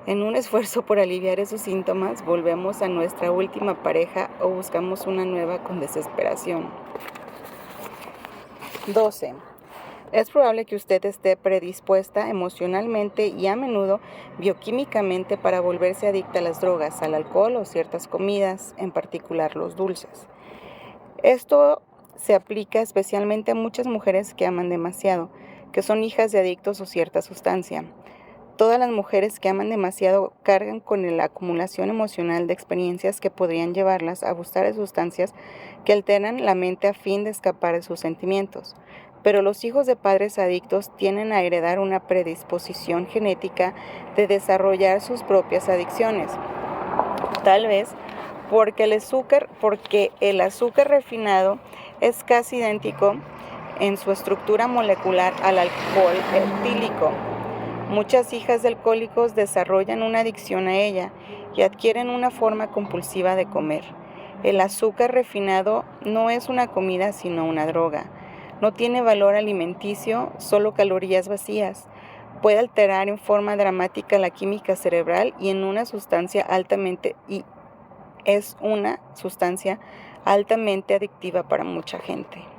En un esfuerzo por aliviar esos síntomas, volvemos a nuestra última pareja o buscamos una nueva con desesperación. 12. Es probable que usted esté predispuesta emocionalmente y a menudo bioquímicamente para volverse adicta a las drogas, al alcohol o ciertas comidas, en particular los dulces. Esto se aplica especialmente a muchas mujeres que aman demasiado, que son hijas de adictos o cierta sustancia. Todas las mujeres que aman demasiado cargan con la acumulación emocional de experiencias que podrían llevarlas a abusar de sustancias que alteran la mente a fin de escapar de sus sentimientos. Pero los hijos de padres adictos tienden a heredar una predisposición genética de desarrollar sus propias adicciones. Tal vez porque el azúcar refinado es casi idéntico en su estructura molecular al alcohol etílico. Muchas hijas de alcohólicos desarrollan una adicción a ella y adquieren una forma compulsiva de comer. El azúcar refinado no es una comida sino una droga. No tiene valor alimenticio, solo calorías vacías. Puede alterar en forma dramática la química cerebral y es una sustancia altamente adictiva para mucha gente.